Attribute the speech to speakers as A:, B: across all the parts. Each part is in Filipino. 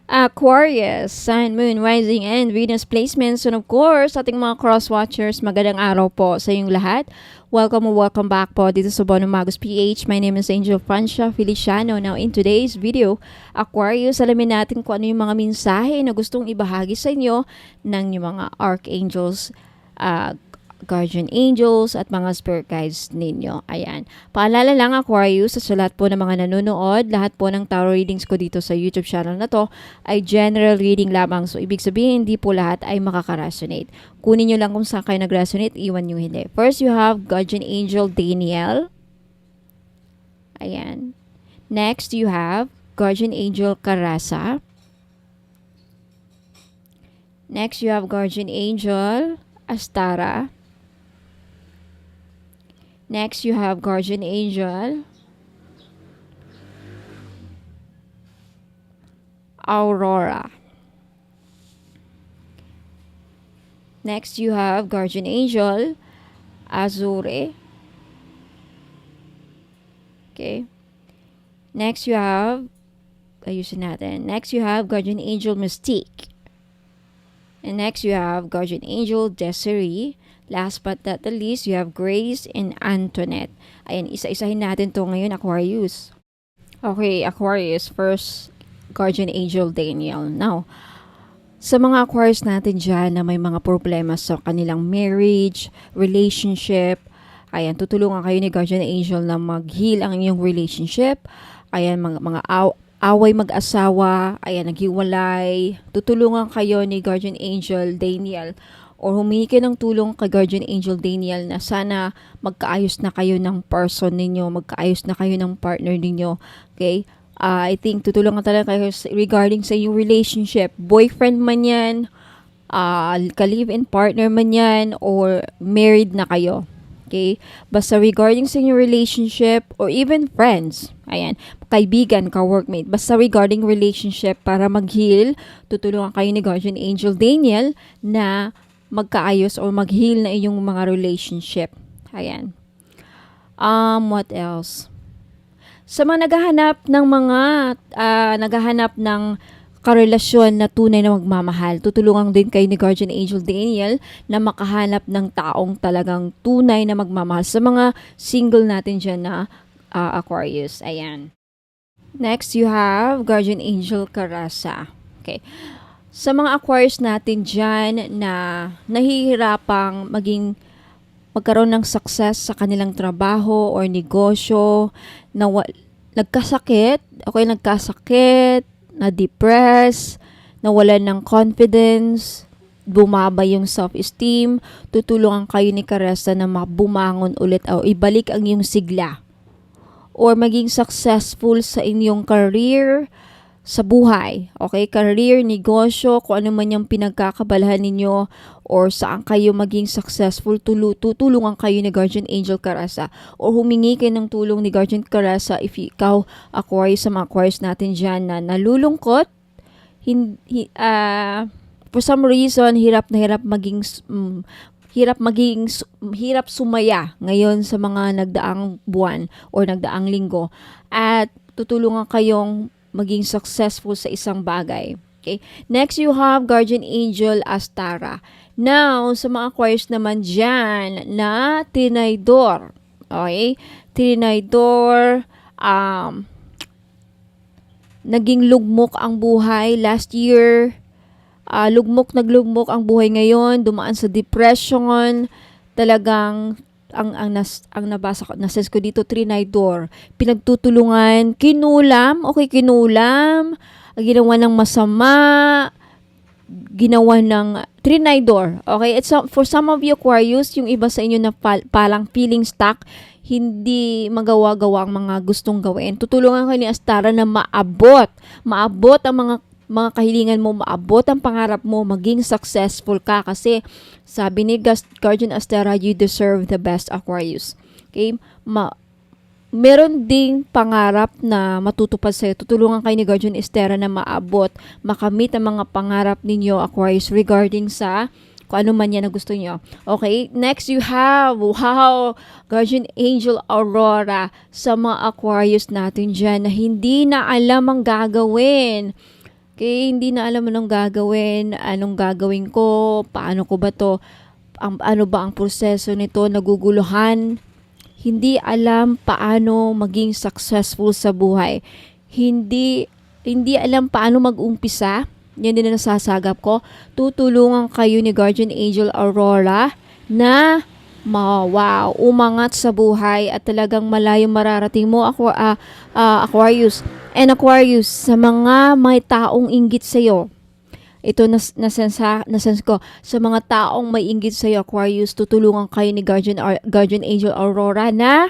A: Aquarius, Sun, Moon, Rising, and Venus placements. And of course, ating mga cross-watchers, magandang araw po sa inyong lahat. Welcome back po dito sa Bono Magos PH. My name is Angel Francia Feliciano. Now, in today's video, Aquarius, alamin natin kung ano yung mga mensahe na gustong ibahagi sa inyo ng yung mga archangels, guardian angels at mga spirit guides ninyo. Ayan. Paalala lang Aquarius, sa lahat po ng mga nanonood, lahat po ng tarot readings ko dito sa YouTube channel na to ay general reading lamang. So, ibig sabihin, hindi po lahat ay makaka-resonate. Kunin nyo lang kung saan kayo nag-resonate, iwan nyo hindi. First, you have guardian angel Daniel. Ayan. Next, you have guardian angel Karasa. Next, you have guardian angel Astara. Next, you have guardian angel Aurora. Next, you have guardian angel Azure. Okay. Next, you have Next, you have guardian angel Mystique. And next, you have guardian angel Desiree. Last but not the least, you have Grace and Antoinette. Ayan, isa-isahin natin to ngayon, Aquarius. Okay, Aquarius, first, guardian angel Daniel. Now, sa mga Aquarius natin dyan na may mga problema sa kanilang marriage, relationship, ayan, tutulungan kayo ni guardian angel na mag-heal ang inyong relationship. Ayan, mga away mag-asawa, ayan, naghiwalay. Tutulungan kayo ni guardian angel Daniel or humingi kayo ng tulong kay guardian angel Daniel na sana magkaayos na kayo ng person ninyo, magkaayos na kayo ng partner ninyo. Okay? I think tutulungan talaga kayo regarding sa inyong relationship. Boyfriend man yan, ka-live-in partner man yan, or married na kayo. Okay? Basta regarding sa inyong relationship or even friends, ayan, kaibigan, ka-workmate, basta regarding relationship para mag-heal, tutulungan kayo ni guardian angel Daniel na magkaayos or mag-heal na inyong mga relationship. Ayan. What else? Sa mga naghahanap ng karelasyon na tunay na magmamahal, tutulungan din kayo ni guardian angel Daniel na makahanap ng taong talagang tunay na magmamahal. Sa mga single natin dyan na Aquarius. Ayan. Next, you have guardian angel Karasa. Okay. Sa mga Aquarius natin dyan na nahihirapang magkaroon ng success sa kanilang trabaho or negosyo, nagkasakit, na-depress, nawalan ng confidence, bumaba yung self-esteem, tutulungan kayo ni Karasa na bumangon ulit o ibalik ang iyong sigla. Or maging successful sa inyong career, sa buhay, okay? Career, negosyo, kung ano man yung pinagkakabalahan ninyo or saan kayo maging successful, tutulungan kayo ni guardian angel Karasa or humingi kayo ng tulong ni guardian Karasa if ikaw, Aquarius, sa mga Aquarius natin dyan na nalulungkot, for some reason, hirap sumaya ngayon sa mga nagdaang buwan or nagdaang linggo at tutulungan kayong maging successful sa isang bagay. Okay? Next, you have guardian angel Astara. Now, sa mga Aquarius naman dyan na tinaydor. Okay? Tinaydor, naging lugmok ang buhay last year. Naglugmok ang buhay ngayon, dumaan sa depression, talagang ang nabasa ko, nases ko dito, trinidor, pinagtutulungan, kinulam, ginawa ng masama, ginawa ng trinidor, okay? It's for some of you Aquarius, yung iba sa inyo na palang feeling stuck, hindi magawa-gawa ang mga gustong gawin. Tutulungan kayo ni Astara na maabot ang mga kahilingan mo, maabot ang pangarap mo, maging successful ka kasi sabi ni guardian Astara, you deserve the best, Aquarius. Okay? Meron ding pangarap na matutupad sa'yo. Tutulungan kayo ni guardian Astara na makamit ang mga pangarap ninyo, Aquarius, regarding sa kung ano man yan na gusto nyo. Okay, next you have, guardian angel Aurora sa mga Aquarius natin dyan na hindi na alam ang gagawin. Okay, hindi na alam anong gagawin ko, paano ko ba to, ano ba ang proseso nito, naguguluhan, hindi alam paano maging successful sa buhay. Hindi alam paano mag-umpisa. Yan din ang nasasagap ko. Tutulungan kayo ni Guardian Angel Aurora na umangat sa buhay at talagang malayo mararating mo, Aquarius. And Aquarius, sa mga may taong inggit sa'yo, ito nasense ko, sa mga taong may inggit sa'yo, Aquarius, tutulungan kayo ni Guardian Angel Aurora na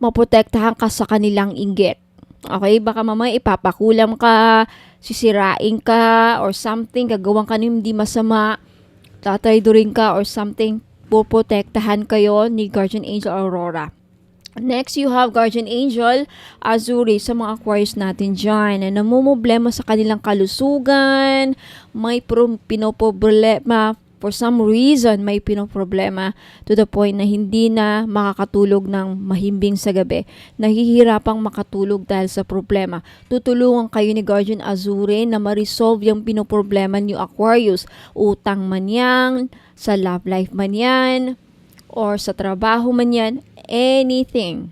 A: maprotektahan ka sa kanilang inggit. Okay, baka mamaya ipapakulam ka, sisirain ka, or something, gagawin ka ng hindi masama, tatraidorin ka, or something, poprotektahan kayo ni Guardian Angel Aurora. Next, you have Guardian Angel Azuri sa mga Aquarius natin dyan na namumblema sa kanilang kalusugan, may pinoproblema, for some reason may pinoproblema to the point na hindi na makakatulog ng mahimbing sa gabi. Nahihirapang makatulog dahil sa problema. Tutulungan kayo ni Guardian Azuri na ma-resolve yung pinoproblema niyo, Aquarius. Utang man yan, sa love life man yan, or sa trabaho man yan, anything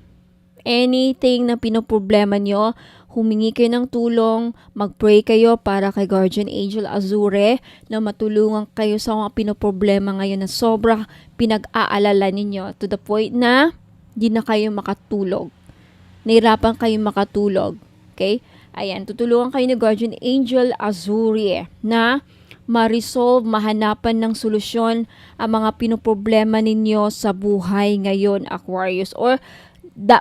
A: na pinoproblema nyo, humingi kayo ng tulong, mag-pray kayo para kay Guardian Angel Azure na matulungan kayo sa mga pinoproblema ngayon na sobra pinag-aalala ninyo to the point na di na kayo makatulog. Nahirapan kayo makatulog. Okay? Ayan, tutulungan kayo ni Guardian Angel Azure na ma-resolve, mahanapan ng solusyon ang mga pinoproblema ninyo sa buhay ngayon, Aquarius. Or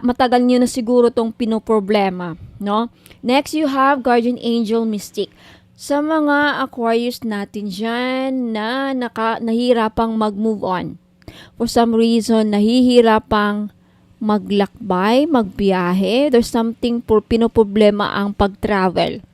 A: matagal nyo na siguro tong pinoproblema, no? Next, you have Guardian Angel Mystic. Sa mga Aquarius natin dyan na nahihirapang mag-move on. For some reason, nahihirapang maglakbay, magbiyahe. There's something pinoproblema ang pag-travel.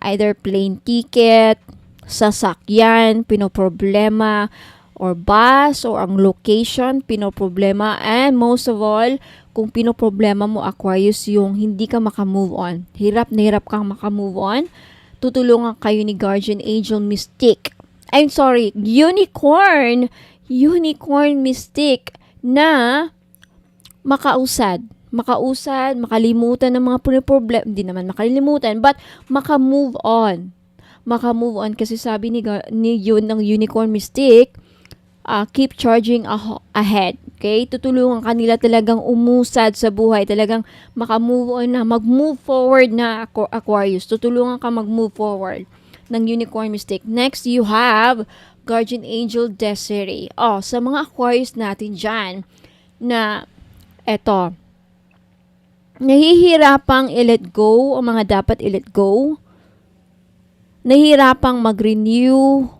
A: Either plane ticket, sasakyan, pinoproblema, or bus, or ang location, pinoproblema, and most of all, kung pinoproblema mo, Aquarius, yung hindi ka makamove on, hirap na hirap kang makamove on, tutulungan kayo ni Guardian Angel Mystic. Unicorn Mystic na makausad, makalimutan ng mga pinoproblema, hindi naman makalimutan, but makamove on kasi sabi ng Unicorn Mystic, keep charging ahead. Okay? Tutulungan kanila talagang umusad sa buhay, talagang makamove on na, mag-move forward na, Aquarius. Tutulungan ka mag-move forward ng Unicorn Mystic. Next, you have Guardian Angel Desiree. Sa mga Aquarius natin dyan na eto, nahihirapang i-let go ang mga dapat i-let go, nahihirapang mag-renew,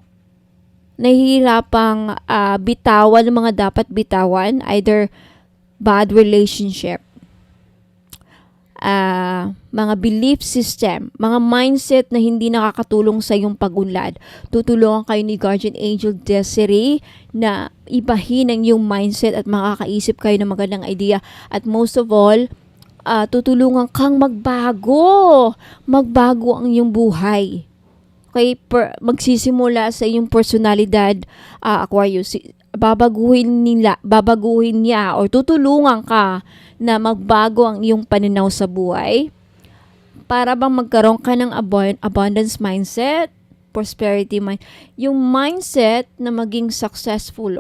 A: nahihirapang bitawan ng mga dapat bitawan, either bad relationship, mga belief system, mga mindset na hindi nakakatulong sa iyong pagunlad. Tutulungan kayo ni Guardian Angel Desiree na ibahin ang iyong mindset at makakaisip kayo ng magandang idea. At most of all, tutulungan kang magbago ang iyong buhay. Okay, magsisimula sa iyong personalidad, Aquarius. Babaguhin niya o tutulungan ka na magbago ang iyong pananaw sa buhay para bang magkaroon ka ng abundance mindset, prosperity mind, yung mindset na maging successful.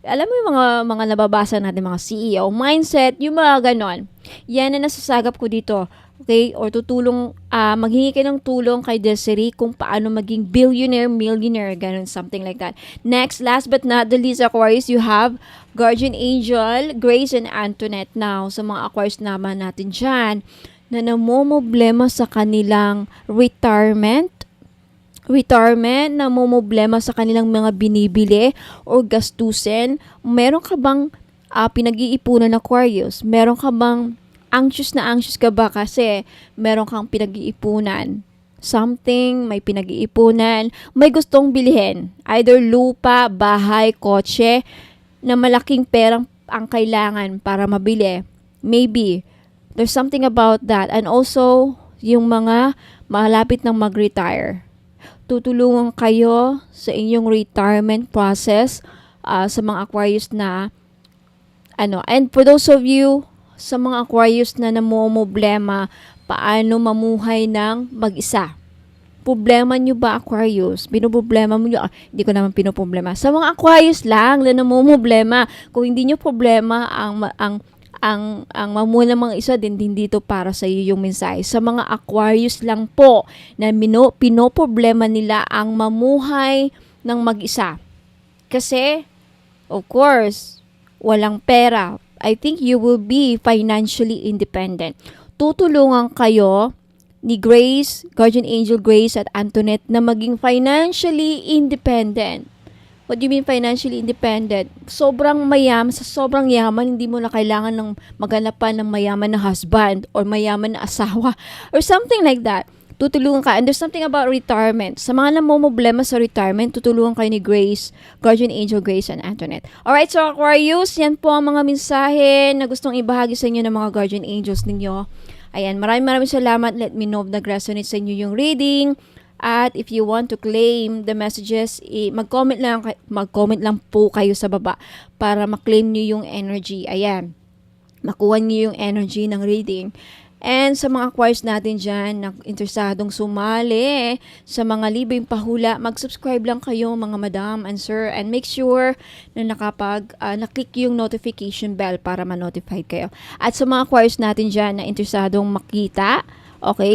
A: Alam mo yung mga nababasa natin, mga CEO mindset, yung mga ganon. Yan na nasasagap ko dito. Okay, or maghingi kayo ng tulong kay Desiree kung paano maging billionaire, millionaire, ganun, something like that. Next, last but not the least, Aquarius, you have Guardian Angel Grace and Antoinette. Now, sa mga Aquarius naman natin dyan, na namumblema sa kanilang retirement, namumblema sa kanilang mga binibili or gastusin. Meron ka bang pinag-iipunan, Aquarius? Meron ka bang anxious ka ba kasi meron kang pinag-iipunan? Something, may pinag-iipunan, may gustong bilhin. Either lupa, bahay, kotse, na malaking perang ang kailangan para mabili. Maybe, there's something about that. And also, yung mga malapit nang mag-retire. Tutulungan kayo sa inyong retirement process sa mga Aquarius na and for those of you sa mga Aquarius na namomroblema paano mamuhay ng mag-isa. Problema nyo ba, Aquarius? Pinoproblema mo nyo? Hindi ko naman pinoproblema. Sa mga Aquarius lang na namomroblema. Kung hindi nyo problema ang mamuhay ng mga isa, din dito para sa iyo yung mensahe. Sa mga Aquarius lang po na pinoproblema nila ang mamuhay ng mag-isa. Kasi, of course, walang pera. I think you will be financially independent. Tutulungan kayo ni Grace, Guardian Angel Grace at Antoinette na maging financially independent. What do you mean financially independent? Sobrang sa sobrang yaman, hindi mo na kailangan ng maghanap pa ng mayaman na husband or mayaman na asawa or something like that. Tutulungan ka. And there's something about retirement. Sa mga namomroblema sa retirement, tutulungan kayo ni Grace, Guardian Angel Grace and Antoinette. Alright, so Aquarius, yan po ang mga mensahe na gustong ibahagi sa inyo ng mga Guardian Angels ninyo. Ayan, maraming salamat. Let me know if nag-resonate sa inyo yung reading. At if you want to claim the messages, mag-comment lang po kayo sa baba para ma-claim nyo yung energy. Ayan, makuha nyo yung energy ng reading. And sa mga Aquarius natin dyan na interesadong sumali sa mga libreng pahula, mag-subscribe lang kayo mga madam and sir, and make sure na na-click yung notification bell para ma-notify kayo. At sa mga Aquarius natin dyan na interesadong makita,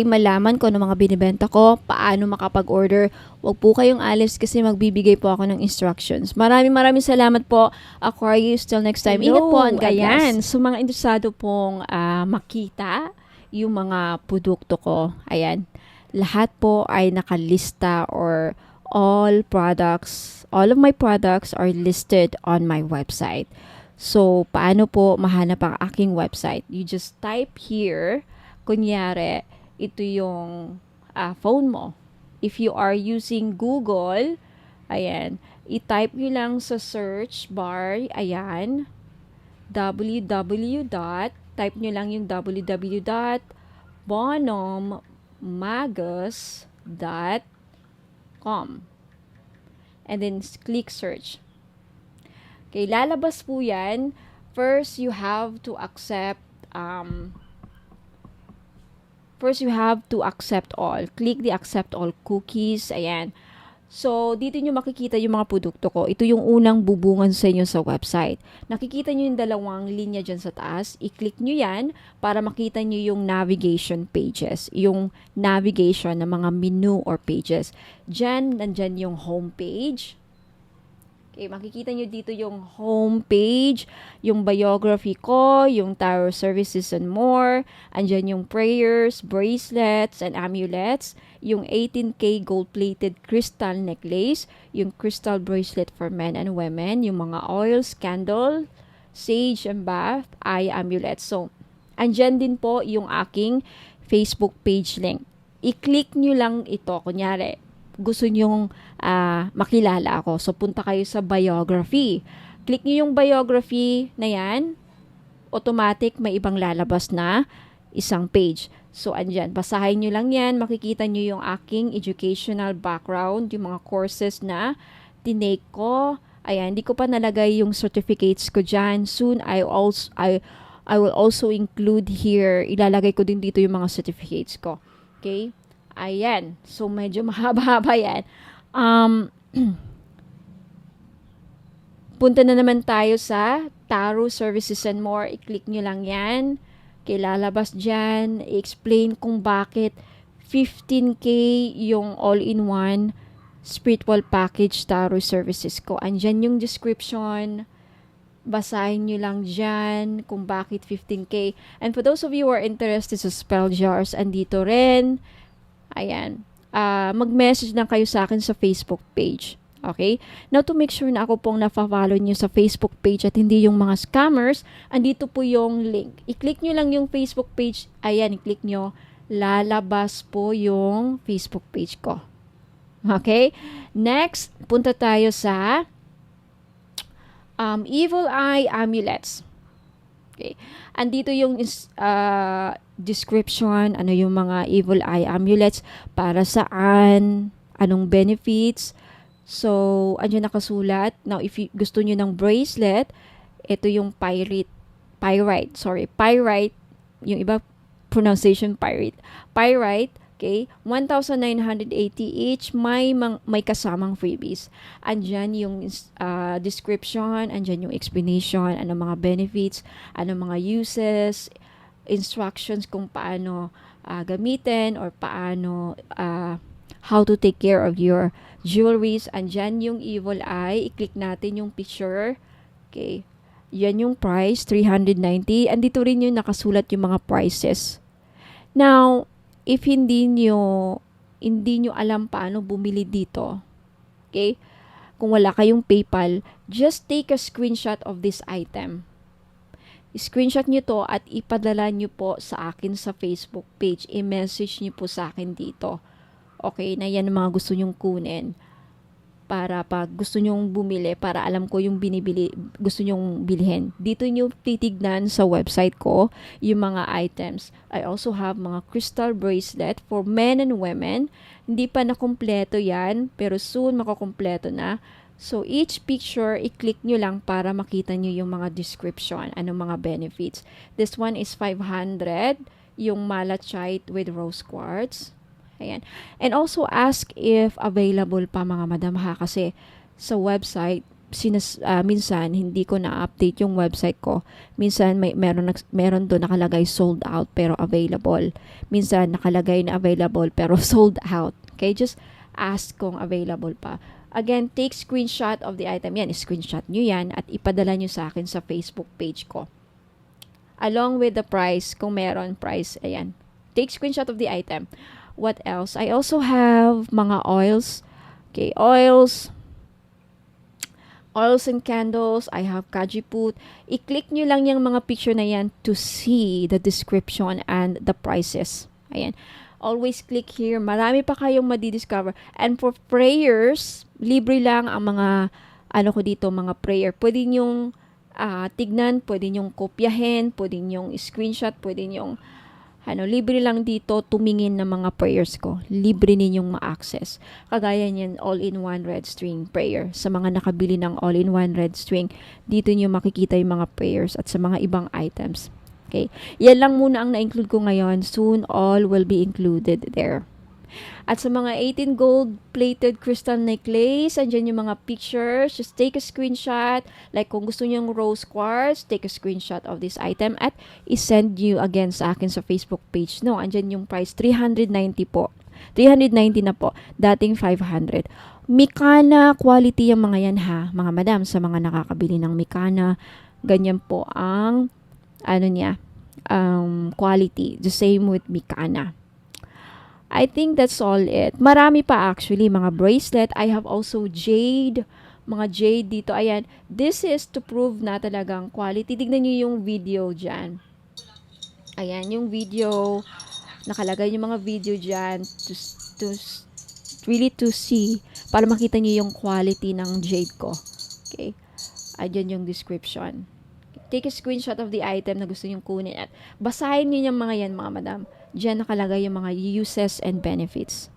A: malaman ko ano mga binibenta ko, paano makapag-order, huwag po kayong alis kasi magbibigay po ako ng instructions. Maraming salamat po, Aquarius. Till next time. Ingat po and God bless. So mga interesado pong makita yung mga produkto ko, ayan, lahat po ay nakalista or all of my products are listed on my website. So, paano po mahanap ang aking website? You just type here, kunyari, ito yung phone mo. If you are using Google, ayan, i-type nyo lang sa search bar, ayan, type nyo lang yung www.bonommagus.com and then click search. Okay, lalabas po yan. First, you have to accept all. Click the accept all cookies. Ayan. So, dito nyo makikita yung mga produkto ko. Ito yung unang bubungan sa inyo sa website. Nakikita nyo yung dalawang linya dyan sa taas. I-click nyo yan para makita nyo yung navigation pages. Yung navigation ng mga menu or pages. Nandyan yung home page. Okay, makikita nyo dito yung home page, yung biography ko, yung tarot services and more. Andyan yung prayers, bracelets, and amulets. Yung 18K gold-plated crystal necklace, yung crystal bracelet for men and women, yung mga oils, candle, sage and bath, eye amulet. So, andyan din po yung aking Facebook page link. I-click nyo lang ito. Kunyari, gusto nyong makilala ako. So, punta kayo sa biography. Click nyo yung biography na yan. Automatic, may ibang lalabas na isang page. So, andyan. Basahin nyo lang yan. Makikita nyo yung aking educational background, yung mga courses na tinake ko. Ayan, hindi ko pa nalagay yung certificates ko dyan. Soon, I will also include here. Ilalagay ko din dito yung mga certificates ko. Okay? Ayan. So, medyo mahaba-haba yan. Punta na naman tayo sa tarot services and more. I-click nyo lang yan. Lalabas dyan. I-explain kung bakit 15K yung all-in-one spiritual package tarot services ko. Andyan yung description. Basahin nyo lang dyan kung bakit 15K. And for those of you who are interested sa spell jars, andito rin. Ayan. Mag-message lang kayo sa akin sa Facebook page. Okay? Now, to make sure na ako pong na-follow nyo sa Facebook page at hindi yung mga scammers, andito po yung link. I-click nyo lang yung Facebook page. Ayan, i-click nyo. Lalabas po yung Facebook page ko. Okay? Next, punta tayo sa Evil Eye Amulets. Okay. Andito yung description, ano yung mga evil eye amulets, para saan, anong benefits. So, andyan nakasulat. Now, if gusto nyo ng bracelet, ito yung pyrite. Yung iba, pronunciation pyrite. Okay, 1,980 each, may kasamang freebies. Andyan yung description, andyan yung explanation, ano mga benefits, ano mga uses, instructions kung paano gamitin, or paano how to take care of your jewelries. Andyan yung evil eye, i-click natin yung picture. Okay, yan yung price, 390. Andito rin yung nakasulat yung mga prices. Now, if hindi nyo alam paano bumili dito, okay, kung wala kayong PayPal, just take a screenshot of this item. Screenshot nyo to at ipadala nyo po sa akin sa Facebook page. I-message nyo po sa akin dito. Okay, na yan ang mga gusto nyong kunin. Para pag gusto nyong bumili, para alam ko yung gusto nyong bilhin. Dito nyo titignan sa website ko yung mga items. I also have mga crystal bracelet for men and women. Hindi pa nakumpleto yan, pero soon makukumpleto na. So, each picture, i-click nyo lang para makita nyo yung mga description, anong mga benefits. This one is 500, yung malachite with rose quartz. Ayan. And also ask if available pa, mga madam, ha, kasi sa website minsan hindi ko na-update yung website ko. Minsan meron doon nakalagay sold out pero available. Minsan nakalagay na available pero sold out. Okay, just ask kung available pa. Again, take screenshot of the item. Yan, screenshot nyo yan at ipadala nyo sa akin sa Facebook page ko. Along with the price, kung meron price, ayan. Take screenshot of the item. What else? I also have mga oils. Okay, oils and candles. I have kajiput. I-click nyo lang yung mga picture na yan to see the description and the prices. Ayan. Always click here. Marami pa kayong madidiscover. And for prayers, libre lang ang mga, ko dito, mga prayer. Pwede nyong tignan, pwede nyong kopyahin, pwede nyong screenshot, pwede nyong libre lang dito tumingin ng mga prayers ko. Libre ninyong ma-access. Kagaya niyan, all-in-one red string prayer. Sa mga nakabili ng all-in-one red string, dito nyo makikita yung mga prayers at sa mga ibang items. Okay? Yan lang muna ang na-include ko ngayon. Soon, all will be included there. At sa mga 18 gold-plated crystal necklace, andyan yung mga pictures. Just take a screenshot. Like kung gusto nyo yung rose quartz, take a screenshot of this item at isend you again sa akin sa Facebook page. No, andyan yung price, 390 po. 390 na po. Dating 500. Mikana quality yung mga yan, ha, mga madam. Sa mga nakakabili ng Mikana, ganyan po ang quality. The same with Mikana. I think that's all it. Marami pa actually, mga bracelet. I have also jade. Mga jade dito. Ayan. This is to prove na talagang quality. Tignan nyo yung video dyan. Ayan, yung video. Nakalagay yung mga video dyan to see. Para makita nyo yung quality ng jade ko. Okay. Ayan yung description. Take a screenshot of the item na gusto nyong kunin at basahin nyo yung mga yan, mga madam. Diyan nakalagay yung mga uses and benefits.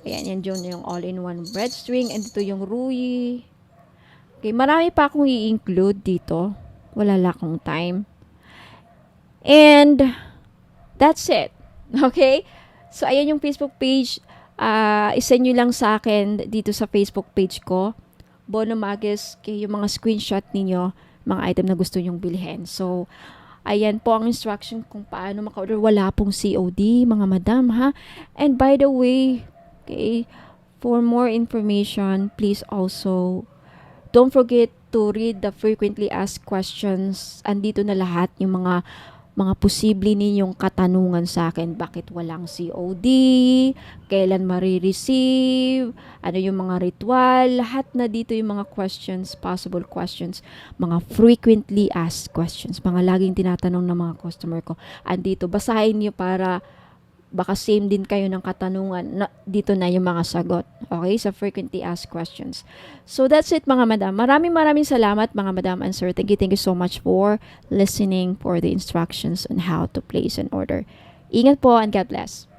A: Ayan, yan dyan yung all-in-one bread string. And dito yung ruyi. Okay, marami pa akong i-include dito. Wala lang akong time. And that's it. Okay? So, ayan yung Facebook page. Isend nyo lang sa akin dito sa Facebook page ko. Bono Magus, yung mga screenshot ninyo, mga item na gusto nyong bilhin. So, ayan po ang instruction kung paano maka-order. Wala pong COD, mga madam, ha? And by the way, okay, for more information, please also don't forget to read the frequently asked questions. Andito na lahat yung mga posible ninyong katanungan sa akin. Bakit walang COD? Kailan marireceive? Ano yung mga ritual? Lahat na dito yung mga questions, possible questions, mga frequently asked questions, mga laging tinatanong ng mga customer ko. Andito, basahin niyo para baka same din kayo ng katanungan. Dito na yung mga sagot. Okay? Sa frequently asked questions. So, that's it mga madam. Maraming salamat mga madam and sir. Thank you so much for listening for the instructions on how to place an order. Ingat po and God bless.